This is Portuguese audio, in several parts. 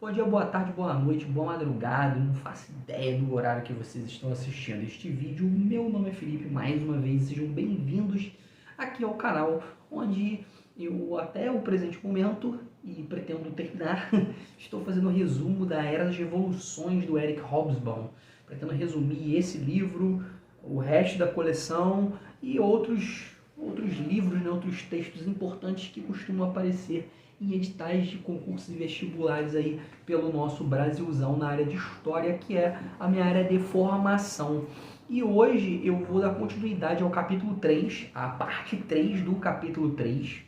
Bom dia, boa tarde, boa noite, boa madrugada, não faço ideia do horário que vocês estão assistindo este vídeo. Meu nome é Felipe, mais uma vez, sejam bem-vindos aqui ao canal, onde eu até o presente momento, e pretendo terminar, estou fazendo um resumo da Era das Revoluções do Eric Hobsbawm. Pretendo resumir esse livro, o resto da coleção e outros livros, né, outros textos importantes que costumam aparecer em editais de concursos e vestibulares aí pelo nosso Brasilzão na área de História, que é a minha área de formação. E hoje eu vou dar continuidade ao capítulo 3, a parte 3 do capítulo 3,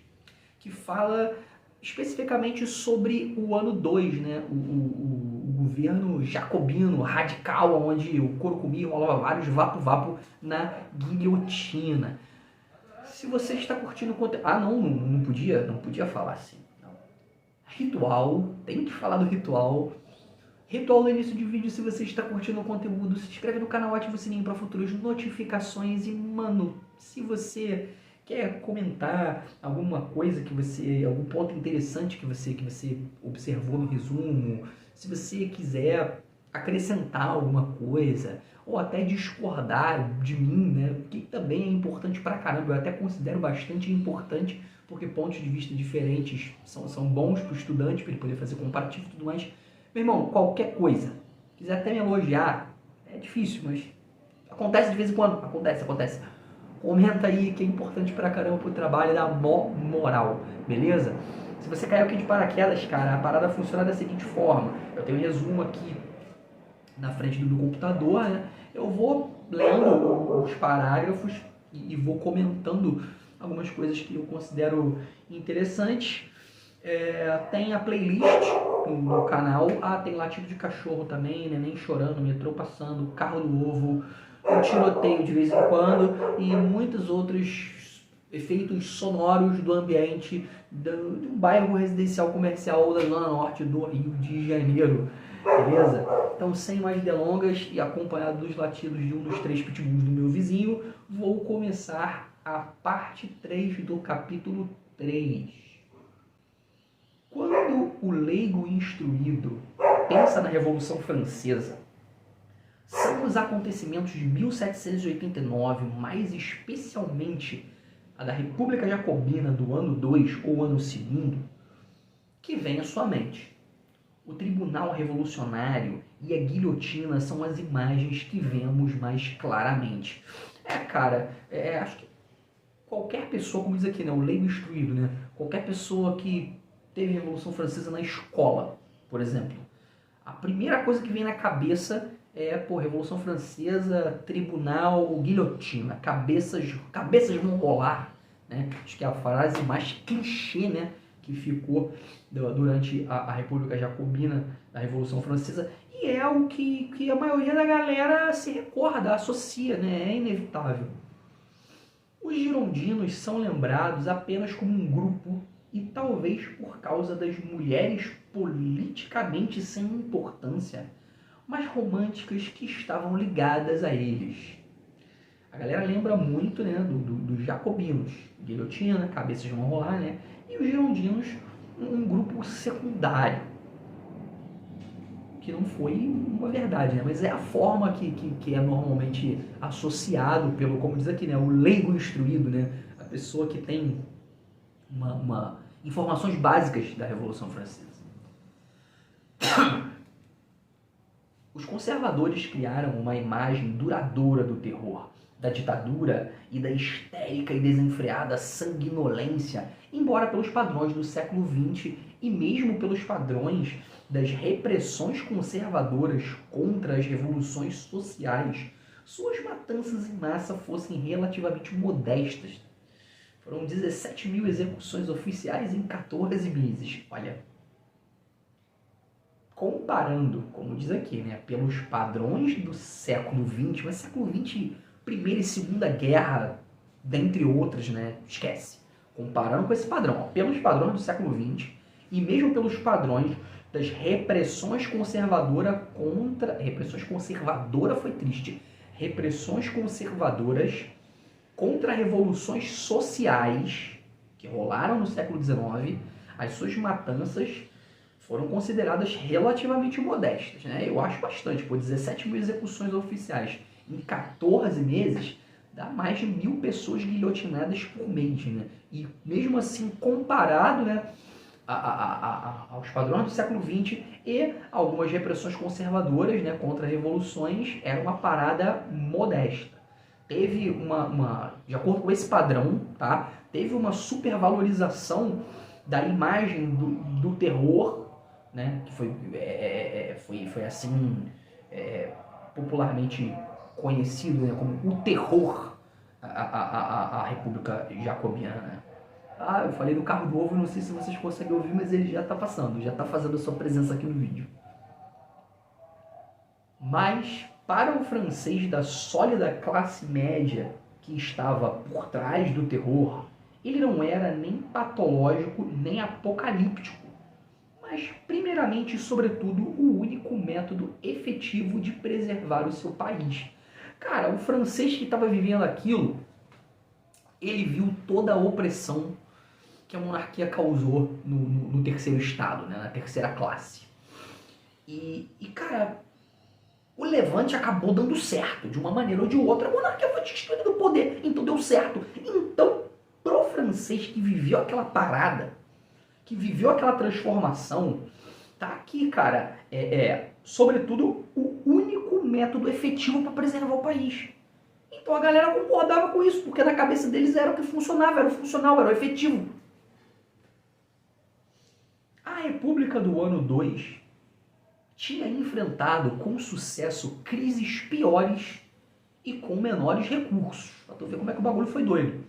que fala especificamente sobre o ano 2, né? O governo jacobino radical, onde o couro comia, rolava vários vapo-vapo na guilhotina. Se você está curtindo o conteúdo... Ah, não podia falar assim. Ritual, tem que falar do ritual. Ritual no início de vídeo, se você está curtindo o conteúdo, se inscreve no canal, ativa o sininho para futuras notificações. E, mano, se você quer comentar alguma coisa que você, algum ponto interessante que você observou no resumo, se você quiser acrescentar alguma coisa, ou até discordar de mim, né, que também é importante pra caramba, eu até considero bastante importante, porque pontos de vista diferentes são bons para o estudante, para ele poder fazer comparativo e tudo mais. Meu irmão, qualquer coisa, quiser até me elogiar, é difícil, mas acontece de vez em quando, acontece. Comenta aí que é importante pra caramba pro trabalho e dá mó moral, beleza? Se você caiu aqui de paraquedas, cara, a parada funciona da seguinte forma. Eu tenho um resumo aqui na frente do meu computador, né? Eu vou lendo os parágrafos e vou comentando algumas coisas que eu considero interessantes. Tem a playlist no canal. Tem latido de cachorro também, neném chorando, metrô passando, carro novo, um tiroteio de vez em quando e muitos outros efeitos sonoros do ambiente de um bairro residencial comercial da zona norte do Rio de Janeiro, beleza? Então, sem mais delongas e acompanhado dos latidos de um dos 3 pitbulls do meu vizinho, vou começar a parte 3 do capítulo 3. Quando o leigo instruído pensa na Revolução Francesa, são os acontecimentos de 1789, mais especialmente a da República Jacobina do ano 2 ou ano 2, que vem à sua mente. O Tribunal Revolucionário e a guilhotina são as imagens que vemos mais claramente. Cara, acho que qualquer pessoa, como diz aqui, né, o leigo instruído, né, qualquer pessoa que teve a Revolução Francesa na escola, por exemplo, a primeira coisa que vem na cabeça Revolução Francesa, tribunal, guilhotina, cabeças vão rolar, né? Acho que é a frase mais clichê, né, que ficou durante a República Jacobina, da Revolução Francesa, e é o que a maioria da galera se recorda, associa, né? É inevitável. Os girondinos são lembrados apenas como um grupo e talvez por causa das mulheres politicamente sem importância, mas românticas que estavam ligadas a eles. A galera lembra muito, né, dos jacobinos, guilhotina, cabeças vão rolar, né, e os girondinos, um grupo secundário, que não foi uma verdade, né, mas é a forma que é normalmente associado pelo, como diz aqui, né, o leigo instruído, né, a pessoa que tem informações básicas da Revolução Francesa. Os conservadores criaram uma imagem duradoura do terror, da ditadura e da histérica e desenfreada sanguinolência, embora pelos padrões do século XX e mesmo pelos padrões das repressões conservadoras contra as revoluções sociais, suas matanças em massa fossem relativamente modestas. Foram 17 mil execuções oficiais em 14 meses. Olha, comparando, como diz aqui, né, pelos padrões do século XX, mas século XX, Primeira e Segunda Guerra, dentre outras, né, esquece. Comparando com esse padrão, pelos padrões do século XX e mesmo pelos padrões das repressões conservadoras contra... Repressões conservadoras foi triste. Repressões conservadoras contra revoluções sociais que rolaram no século XIX, as suas matanças foram consideradas relativamente modestas, né? Eu acho bastante, pô, 17 mil execuções oficiais em 14 meses dá mais de 1.000 pessoas guilhotinadas por mês, né? E mesmo assim, comparado, né, aos padrões do século XX e algumas repressões conservadoras, né, contra revoluções, era uma parada modesta. Teve de acordo com esse padrão, tá? Teve uma supervalorização da imagem do terror, né? Que foi assim popularmente conhecido, né, como o terror a República Jacobiana. Ah, eu falei do carro do ovo, não sei se vocês conseguem ouvir, mas ele já está passando, já está fazendo a sua presença aqui no vídeo. Mas, para o francês da sólida classe média que estava por trás do terror, ele não era nem patológico nem apocalíptico, mas, primeiramente e sobretudo, o único método efetivo de preservar o seu país. Cara, o francês que estava vivendo aquilo, ele viu toda a opressão que a monarquia causou no terceiro estado, né, na terceira classe. E, cara, o levante acabou dando certo, de uma maneira ou de outra, a monarquia foi destituída do poder, então deu certo. Então, pro francês que viveu aquela parada, que viveu aquela transformação, tá aqui, cara, sobretudo, o único método efetivo para preservar o país. Então a galera concordava com isso, porque na cabeça deles era o que funcionava, era o funcional, era o efetivo. A República do ano 2 tinha enfrentado com sucesso crises piores e com menores recursos. Pra tu ver como é que o bagulho foi doido.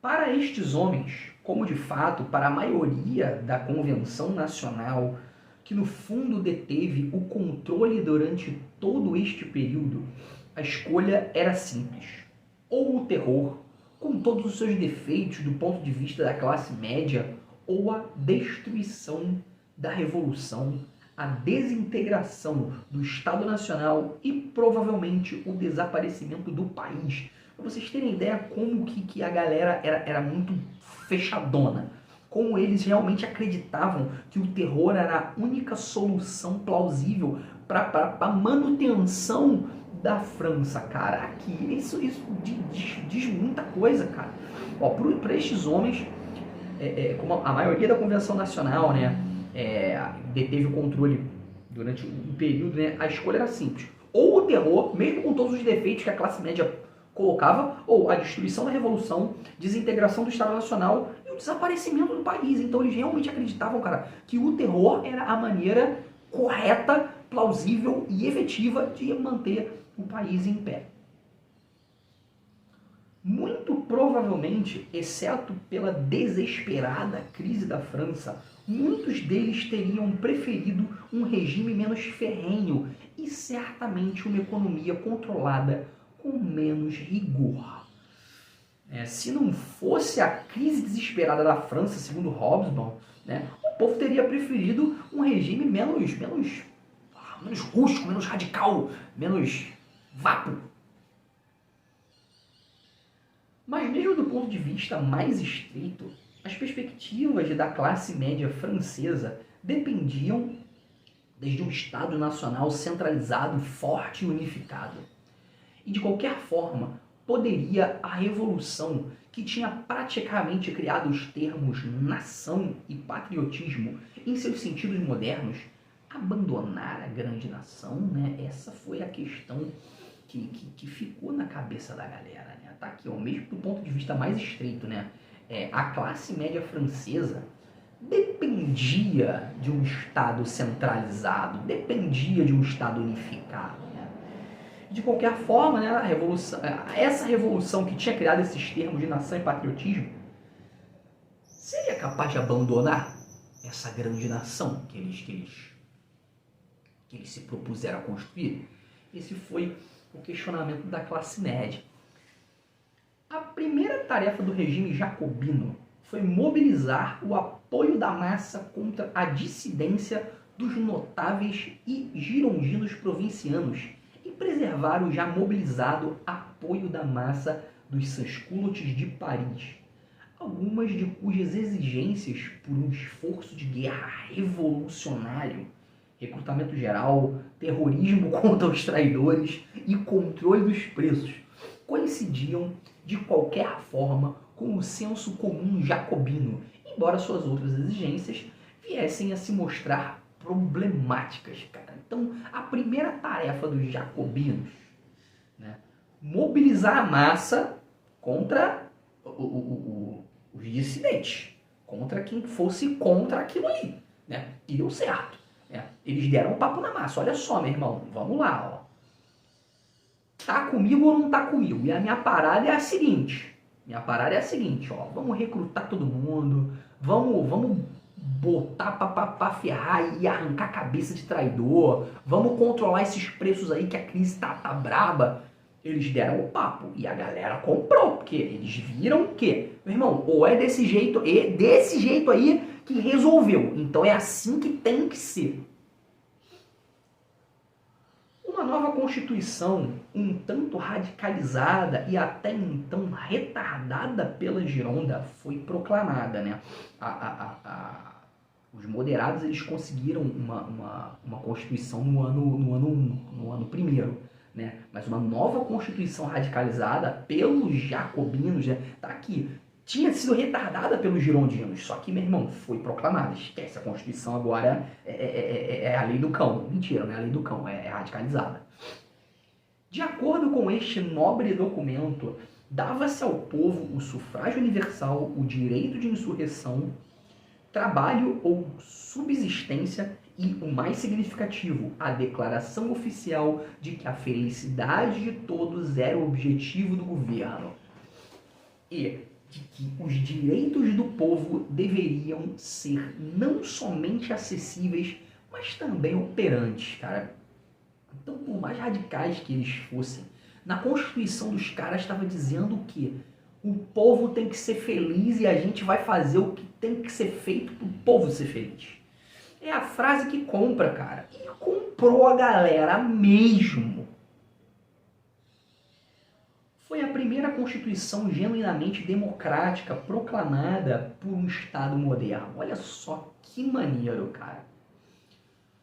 Para estes homens, como de fato para a maioria da Convenção Nacional, que no fundo deteve o controle durante todo este período, a escolha era simples. Ou o terror, com todos os seus defeitos do ponto de vista da classe média, ou a destruição da Revolução, a desintegração do Estado Nacional e provavelmente o desaparecimento do país. Para vocês terem ideia como que a galera era muito fechadona, como eles realmente acreditavam que o terror era a única solução plausível para a manutenção da França, cara. Aqui, isso diz muita coisa, cara. Para estes homens, como a maioria da Convenção Nacional, né, deteve o controle durante um período, né, a escolha era simples. Ou o terror, mesmo com todos os defeitos que a classe média colocava, ou a destruição da Revolução, desintegração do Estado Nacional e o desaparecimento do país. Então eles realmente acreditavam, cara, que o terror era a maneira correta, plausível e efetiva de manter o país em pé. Muito provavelmente, exceto pela desesperada crise da França, muitos deles teriam preferido um regime menos ferrenho e certamente uma economia controlada com menos rigor. Se não fosse a crise desesperada da França, segundo Hobsbawm, né, o povo teria preferido um regime menos rústico, menos radical, menos vapo. Mas mesmo do ponto de vista mais estreito, as perspectivas da classe média francesa dependiam desde um Estado nacional centralizado, forte e unificado. E de qualquer forma, poderia a Revolução, que tinha praticamente criado os termos nação e patriotismo em seus sentidos modernos, abandonar a grande nação, né? Essa foi a questão que ficou na cabeça da galera, né? Tá aqui, ó, mesmo do ponto de vista mais estreito, né? A classe média francesa dependia de um Estado centralizado, dependia de um Estado unificado, né? De qualquer forma, né, essa revolução que tinha criado esses termos de nação e patriotismo, seria capaz de abandonar essa grande nação que eles se propuseram a construir? Esse foi o questionamento da classe média. A primeira tarefa do regime jacobino foi mobilizar o apoio da massa contra a dissidência dos notáveis e girondinos provincianos e preservar o já mobilizado apoio da massa dos sans-culottes de Paris. algumas de cujas exigências por um esforço de guerra revolucionário, recrutamento geral, terrorismo contra os traidores e controle dos preços, coincidiam de qualquer forma com o senso comum jacobino, embora suas outras exigências viessem a se mostrar problemáticas, cara. Então, a primeira tarefa dos jacobinos, né, mobilizar a massa contra os dissidentes, contra quem fosse contra aquilo ali, né? E deu certo, né? Eles deram um papo na massa. Olha só, meu irmão, vamos lá, ó. Tá comigo ou não tá comigo? E a minha parada é a seguinte. Ó, vamos recrutar todo mundo, vamos botar pra ferrar e arrancar a cabeça de traidor, vamos controlar esses preços aí que a crise tá braba. Eles deram o papo e a galera comprou, porque eles viram que, meu irmão, ou é desse jeito aí que resolveu. Então é assim que tem que ser. Uma nova Constituição, um tanto radicalizada e até então retardada pela Gironda, foi proclamada, né? Os moderados eles conseguiram uma Constituição no ano primeiro, né? Mas uma nova Constituição radicalizada pelos jacobinos, né? Tá aqui. Tinha sido retardada pelos girondinos, só que, meu irmão, foi proclamada. Esquece, a Constituição agora é a lei do cão. Mentira, não é a lei do cão, é radicalizada. De acordo com este nobre documento, dava-se ao povo o sufrágio universal, o direito de insurreição, trabalho ou subsistência e, o mais significativo, a declaração oficial de que a felicidade de todos era o objetivo do governo. E de que os direitos do povo deveriam ser não somente acessíveis, mas também operantes, cara. Então, por mais radicais que eles fossem, na Constituição dos caras estava dizendo que o povo tem que ser feliz e a gente vai fazer o que tem que ser feito para o povo ser feliz. É a frase que compra, cara. E comprou a galera mesmo. Foi a primeira Constituição genuinamente democrática proclamada por um Estado moderno. Olha só que maneiro, cara.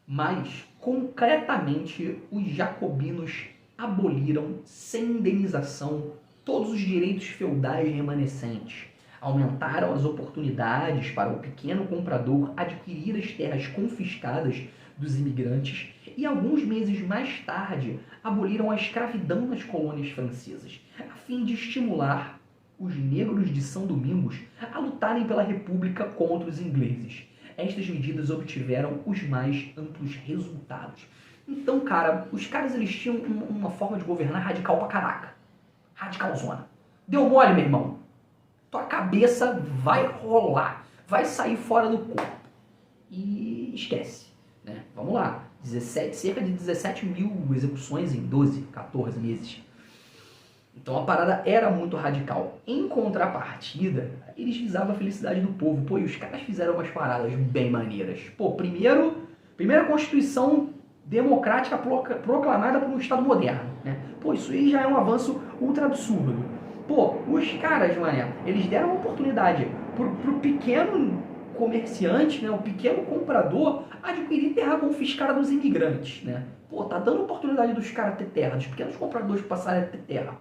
Mas, concretamente, os jacobinos aboliram, sem indenização, todos os direitos feudais remanescentes. Aumentaram as oportunidades para o pequeno comprador adquirir as terras confiscadas dos imigrantes e, alguns meses mais tarde, aboliram a escravidão nas colônias francesas, a fim de estimular os negros de São Domingos a lutarem pela República contra os ingleses. Estas medidas obtiveram os mais amplos resultados. Então, cara, os caras eles tinham uma forma de governar radical pra caraca. Radicalzona. Deu mole, meu irmão. Tua cabeça vai rolar. Vai sair fora do corpo. E esquece. Né? Vamos lá. Cerca de 17 mil execuções em 12, 14 meses. Então a parada era muito radical. Em contrapartida, eles visavam a felicidade do povo. Pô, e os caras fizeram umas paradas bem maneiras. Pô, primeira Constituição democrática proclamada por um Estado moderno. Né? Pô, isso aí já é um avanço ultra absurdo. Pô, os caras, mané, eles deram uma oportunidade pro pequeno comerciante, né, o pequeno comprador, adquirir terra confiscada dos imigrantes. Né? Pô, tá dando oportunidade dos caras ter terra, dos pequenos compradores passarem a ter terra.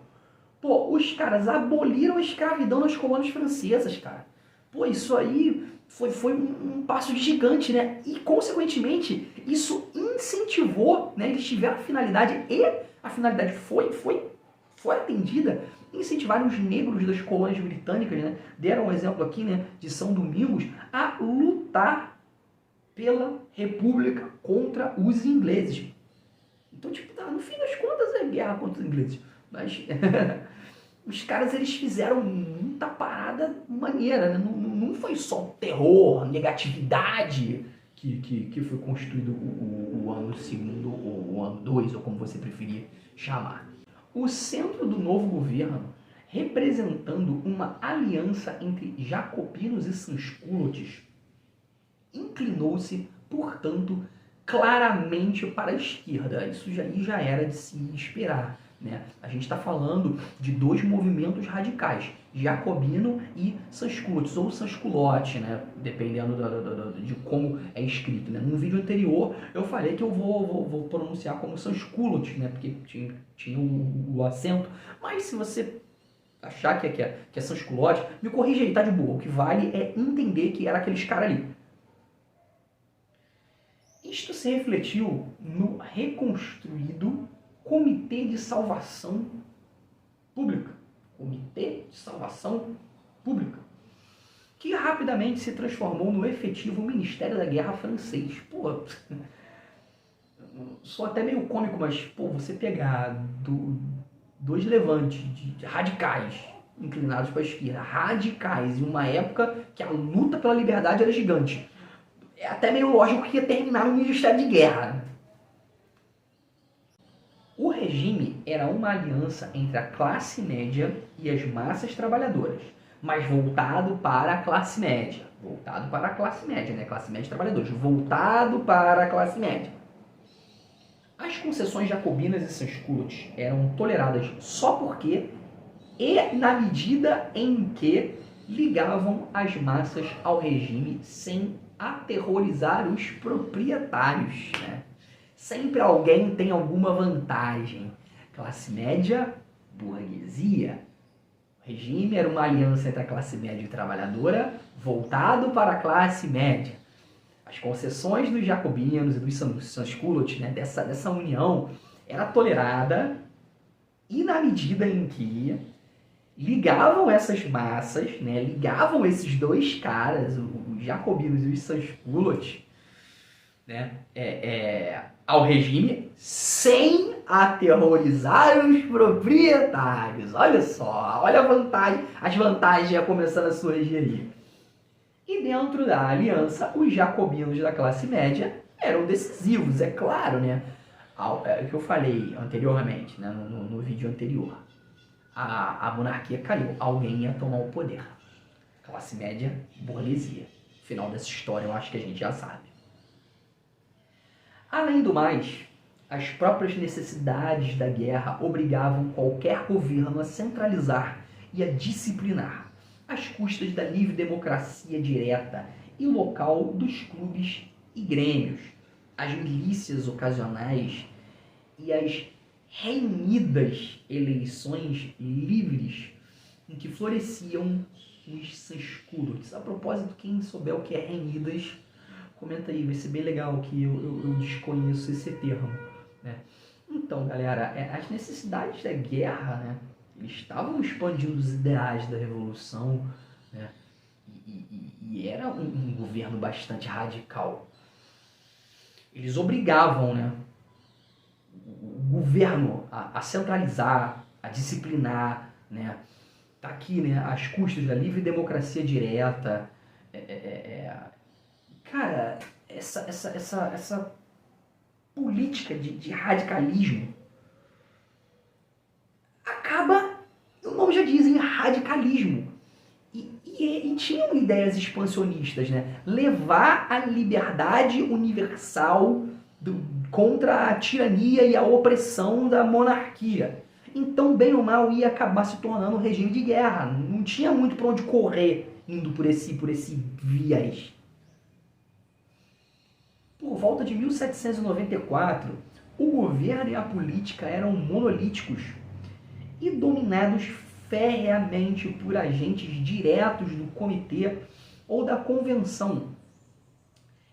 Pô, os caras aboliram a escravidão nas colônias francesas, cara. Pô, isso aí foi um passo gigante, né? E, consequentemente, isso incentivou, né? Eles tiveram a finalidade, e a finalidade foi atendida, incentivaram os negros das colônias britânicas, né? Deram um exemplo aqui, né, de São Domingos, a lutar pela República contra os ingleses. Então, tipo, tá, no fim das contas é guerra contra os ingleses. Mas os caras eles fizeram muita parada maneira, né? Não foi só terror, negatividade que foi construído o ano segundo, ou o ano 2, ou como você preferir chamar. O centro do novo governo, representando uma aliança entre jacobinos e sans-culottes, inclinou-se, portanto, claramente para a esquerda. Isso já era de se esperar. né? A gente está falando de dois movimentos radicais, jacobino e sans-culottes, ou sans-culotte, né? Dependendo de como é escrito, né? Num vídeo anterior eu falei que eu vou pronunciar como sans-culottes, né? Porque tinha o acento, mas se você achar que é sans-culotte, me corrija aí, tá de boa. O que vale é entender que era aqueles caras ali. Isto se refletiu no reconstruído Comitê de Salvação Pública. Comitê de Salvação Pública. Que rapidamente se transformou no efetivo Ministério da Guerra francês. Pô, sou até meio cômico, mas pô, você pegar dois levantes de radicais inclinados para a esquerda, radicais, em uma época que a luta pela liberdade era gigante. É até meio lógico que ia terminar no Ministério de Guerra. O regime era uma aliança entre a classe média e as massas trabalhadoras, mas voltado para a classe média. Voltado para a classe média, né? Classe média e trabalhadores. Voltado para a classe média. As concessões jacobinas e sans-culottes eram toleradas só porque e na medida em que ligavam as massas ao regime sem aterrorizar os proprietários, né? Sempre alguém tem alguma vantagem. Classe média, burguesia. O regime era uma aliança entre a classe média e trabalhadora, voltado para a classe média. As concessões dos jacobinos e dos sans-culottes, né, dessa união, era tolerada e na medida em que ligavam essas massas, né, ligavam esses dois caras, os jacobinos e os sans-culottes, né, ao regime sem aterrorizar os proprietários. Olha só, olha a vantagem, as vantagens já começando a surgir ali. E dentro da aliança, os jacobinos da classe média eram decisivos, é claro, né? É o que eu falei anteriormente, né, no vídeo anterior. A monarquia caiu, alguém ia tomar o poder. Classe média, burguesia. Final dessa história eu acho que a gente já sabe. Além do mais, as próprias necessidades da guerra obrigavam qualquer governo a centralizar e a disciplinar, às custas da livre democracia direta e local dos clubes e grêmios, as milícias ocasionais e as reunidas eleições livres em que floresciam os sans-culottes. A propósito, quem souber o que é reunidas, comenta aí, vai ser bem legal, que eu desconheço esse termo, né? Então, galera, as necessidades da guerra, né, eles estavam expandindo os ideais da revolução, né, e era um governo bastante radical. Eles obrigavam, né, o governo a centralizar, a disciplinar, né, tá aqui, né, às custas da livre democracia direta. Cara, essa política de radicalismo acaba, o nome já diz, em radicalismo. E tinham ideias expansionistas, né? Levar a liberdade universal contra a tirania e a opressão da monarquia. Então, bem ou mal, ia acabar se tornando um regime de guerra. Não tinha muito para onde correr indo por esse viés. Por volta de 1794, o governo e a política eram monolíticos e dominados ferreamente por agentes diretos do comitê ou da convenção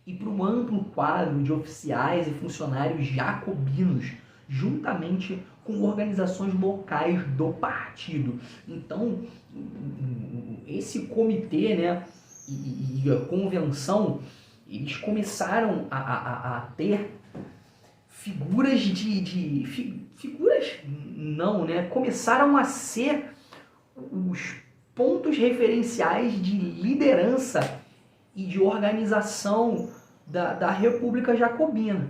e por um amplo quadro de oficiais e funcionários jacobinos, juntamente com organizações locais do partido. Então, esse comitê, né, e a convenção, eles começaram a ter figuras figuras não, né? Começaram a ser os pontos referenciais de liderança e de organização da República Jacobina.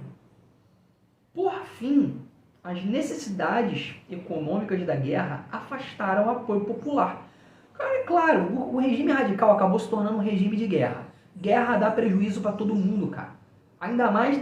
Por fim, as necessidades econômicas da guerra afastaram o apoio popular. É claro, o regime radical acabou se tornando um regime de guerra. Guerra dá prejuízo para todo mundo, cara. Ainda mais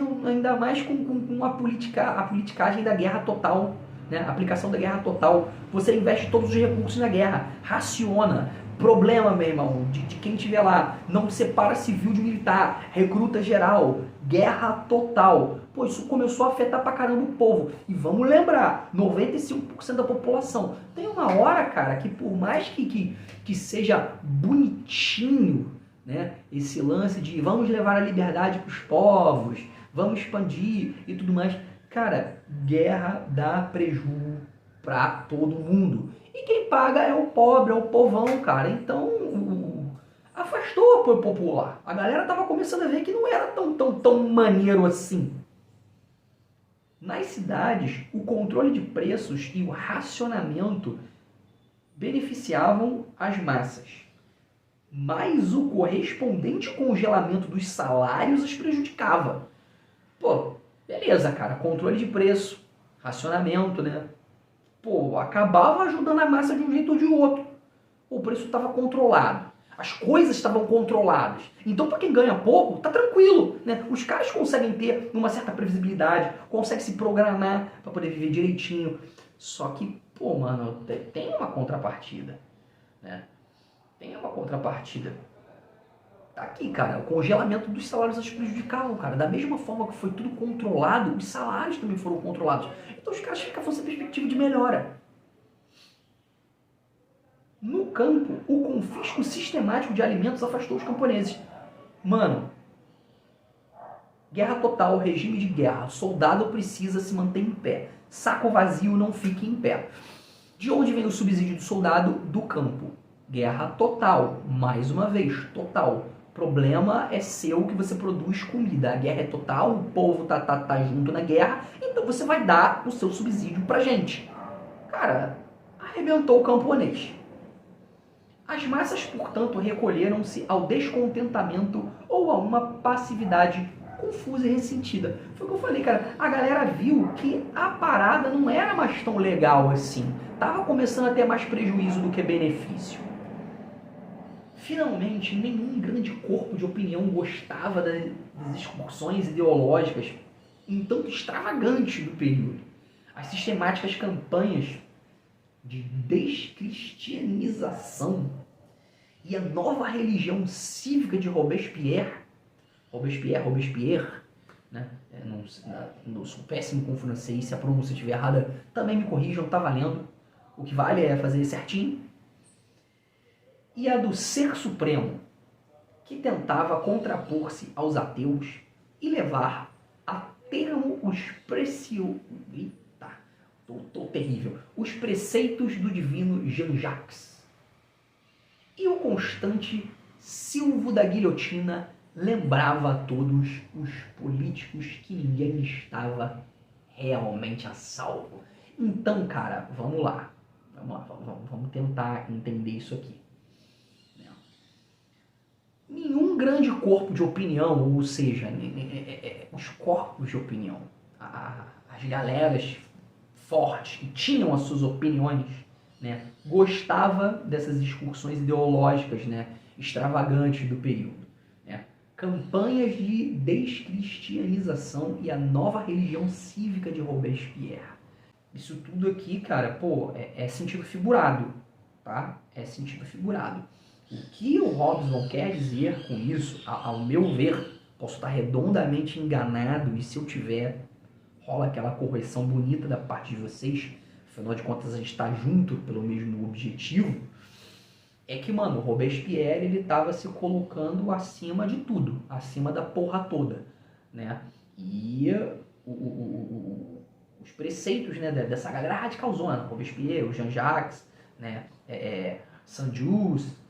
com a politicagem da guerra total, né? Aplicação da guerra total. Você investe todos os recursos na guerra, raciona. Problema, meu irmão, de quem estiver lá, não separa civil de militar, recruta geral, guerra total. Pô, isso começou a afetar pra caramba o povo. E vamos lembrar, 95% da população. Tem uma hora, cara, que por mais que seja bonitinho, né, esse lance de vamos levar a liberdade pros povos, vamos expandir e tudo mais, cara, guerra dá prejuízo pra todo mundo. E quem paga é o pobre, é o povão, cara. Então, afastou o apoio popular. A galera tava começando a ver que não era tão maneiro assim. Nas cidades, o controle de preços e o racionamento beneficiavam as massas. Mas o correspondente congelamento dos salários as prejudicava. Pô, beleza, cara. Controle de preço, racionamento, né? Pô, acabava ajudando a massa de um jeito ou de outro. O preço estava controlado. As coisas estavam controladas. Então, para quem ganha pouco, tá tranquilo, né? Os caras conseguem ter uma certa previsibilidade, conseguem se programar para poder viver direitinho. Só que, pô, mano, tem uma contrapartida, né? Tem uma contrapartida. Tá aqui, cara, o congelamento dos salários as prejudicavam, cara. Da mesma forma que foi tudo controlado, os salários também foram controlados. Então os caras ficavam sem perspectiva de melhora. No campo, o confisco sistemático de alimentos afastou os camponeses. Mano, guerra total, regime de guerra. Soldado precisa se manter em pé. Saco vazio não fica em pé. De onde vem o subsídio do soldado? Do campo. Guerra total. Mais uma vez, total. Problema é seu que você produz comida. A guerra é total, o povo tá junto na guerra, então você vai dar o seu subsídio pra gente. Cara, arrebentou o camponês. As massas, portanto, recolheram-se ao descontentamento ou a uma passividade confusa e ressentida. Foi o que eu falei, cara. A galera viu que a parada não era mais tão legal assim. Tava começando a ter mais prejuízo do que benefício. Finalmente, nenhum grande corpo de opinião gostava das excursões ideológicas um tanto extravagantes do período. As sistemáticas campanhas de descristianização e a nova religião cívica de Robespierre, né? Eu sou péssimo com francês, se a pronúncia estiver errada, também me corrijam, tá valendo. O que vale é fazer certinho. E a do Ser Supremo, que tentava contrapor-se aos ateus e levar a termo os os preceitos do divino Jean-Jacques. E o constante silvo da guilhotina lembrava a todos os políticos que ninguém estava realmente a salvo. Então, cara, vamos lá. Vamos tentar entender isso aqui. Nenhum grande corpo de opinião, ou seja, os corpos de opinião, as galeras fortes que tinham as suas opiniões, né, gostava dessas excursões ideológicas, né, extravagantes do período. Né? Campanhas de descristianização e a nova religião cívica de Robespierre. Isso tudo aqui, cara, pô, é sentido figurado, tá? É sentido figurado. O que o Robson quer dizer com isso, ao meu ver, posso estar redondamente enganado, e se eu tiver, rola aquela correção bonita da parte de vocês, afinal de contas a gente está junto pelo mesmo objetivo, é que, mano, o Robespierre, ele estava se colocando acima de tudo, acima da porra toda, né? E os preceitos, né, dessa galera radicalzona, Robespierre, o Jean-Jacques, né, Saint-Just,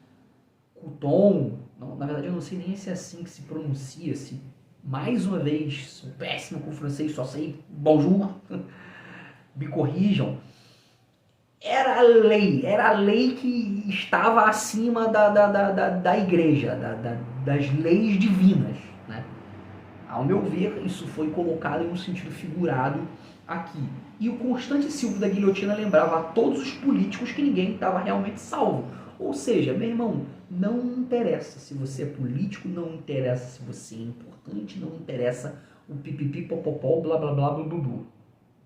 Couthon, na verdade eu não sei nem se é assim que se pronuncia, se mais uma vez, sou péssimo com o francês, só sei bonjour, me corrijam. Era a lei que estava acima da igreja, das leis divinas, né? Ao meu ver, isso foi colocado em um sentido figurado aqui. E o constante silvo da guilhotina lembrava a todos os políticos que ninguém estava realmente salvo. Ou seja, meu irmão, não interessa se você é político, não interessa se você é importante, não interessa o pipipi, popopó, blá blá blá, blá blá blá.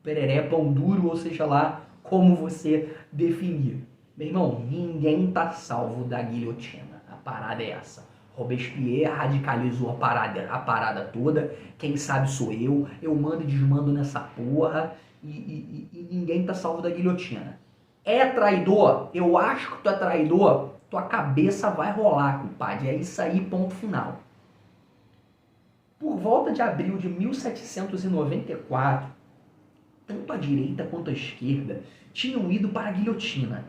pereré, pão duro, ou seja lá como você definir. Meu irmão, ninguém tá salvo da guilhotina. A parada é essa. Robespierre radicalizou a parada toda. Quem sabe sou eu mando e desmando nessa porra e ninguém tá salvo da guilhotina. É traidor? Eu acho que tu é traidor. Tua cabeça vai rolar, compadre. É isso aí, ponto final. Por volta de abril de 1794, tanto a direita quanto a esquerda tinham ido para a guilhotina.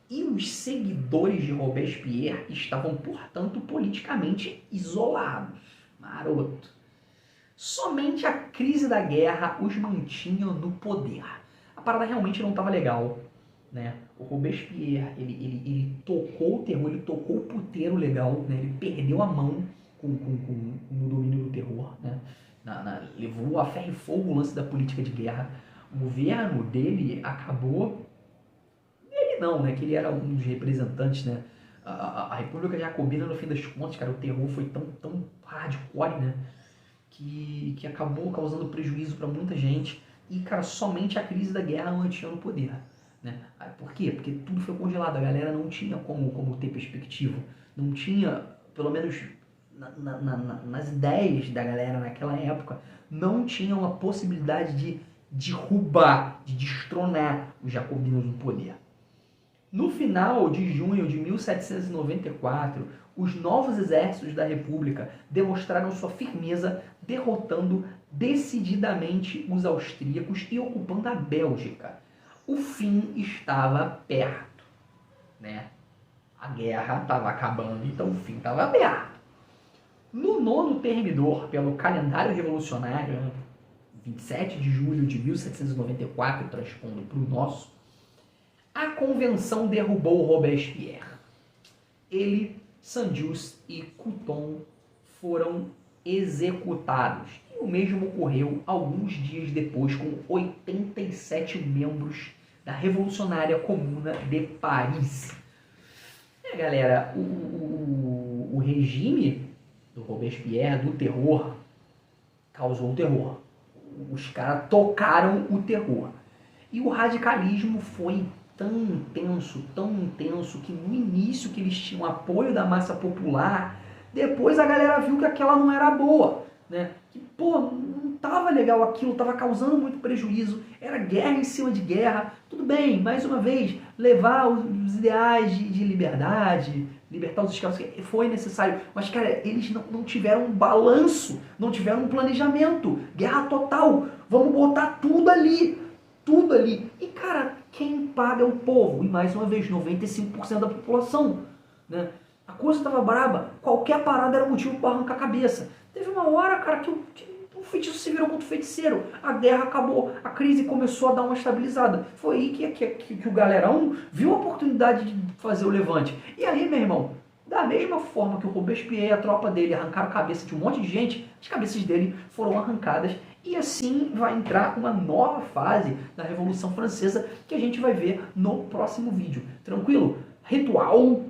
E os seguidores de Robespierre estavam, portanto, politicamente isolados. Maroto. Somente a crise da guerra os mantinha no poder. A parada realmente não estava legal, né? O Robespierre, ele tocou o terror, ele tocou o puteiro legal, né? Ele perdeu a mão no domínio do terror, né? Levou a ferro e fogo o lance da política de guerra. O governo dele acabou... Ele não, né? Que ele era um dos representantes, né? A República Jacobina, no fim das contas, cara, o terror foi tão hardcore, né? Que acabou causando prejuízo para muita gente. E, cara, somente a crise da guerra mantinha no poder, né? Por quê? Porque tudo foi congelado. A galera não tinha como ter perspectiva. Não tinha, pelo menos nas ideias da galera naquela época, não tinha uma possibilidade de derrubar, de destronar os jacobinos no poder. No final de junho de 1794, os novos exércitos da República demonstraram sua firmeza, derrotando decididamente os austríacos e ocupando a Bélgica. O fim estava perto, né? A guerra estava acabando, então o fim estava perto. No nono termidor, pelo calendário revolucionário, 27 de julho de 1794, transpondo para o nosso, a convenção derrubou Robespierre. Ele, Saint-Just e Couthon foram executados. E o mesmo ocorreu alguns dias depois com 87 membros da Revolucionária Comuna de Paris. Galera, o regime do Robespierre, do terror, causou o terror. Os caras tocaram o terror. E o radicalismo foi tão intenso, que no início que eles tinham apoio da massa popular, depois a galera viu que aquela não era boa, né? Que, pô, não tava legal aquilo, tava causando muito prejuízo, era guerra em cima de guerra. Tudo bem, mais uma vez, levar os ideais de liberdade, libertar os escravos, foi necessário, mas, cara, eles não tiveram um balanço, não tiveram um planejamento, guerra total, vamos botar tudo ali. E, cara, quem paga é o povo. E, mais uma vez, 95% da população, né? A coisa estava braba. Qualquer parada era motivo para arrancar a cabeça. Teve uma hora, cara, que o feitiço se virou contra o feiticeiro. A guerra acabou. A crise começou a dar uma estabilizada. Foi aí que o galerão viu a oportunidade de fazer o levante. E aí, meu irmão, da mesma forma que o Robespierre e a tropa dele arrancaram a cabeça de um monte de gente, as cabeças dele foram arrancadas. E assim vai entrar uma nova fase da Revolução Francesa que a gente vai ver no próximo vídeo. Tranquilo? Ritual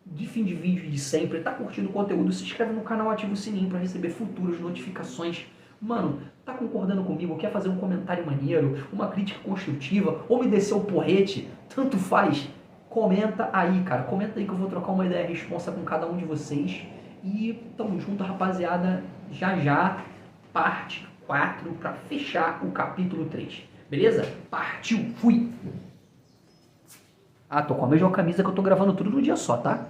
de fim de vídeo de sempre. Tá curtindo o conteúdo? Se inscreve no canal, ativa o sininho para receber futuras notificações. Mano, tá concordando comigo? Quer fazer um comentário maneiro, uma crítica construtiva ou me descer o porrete? Tanto faz. Comenta aí, cara. Comenta aí que eu vou trocar uma ideia responsa com cada um de vocês. E tamo junto, rapaziada. Já, parte 4 para fechar o capítulo 3. Beleza? Partiu, fui! Ah, tô com a mesma camisa que eu tô gravando tudo no dia só, tá?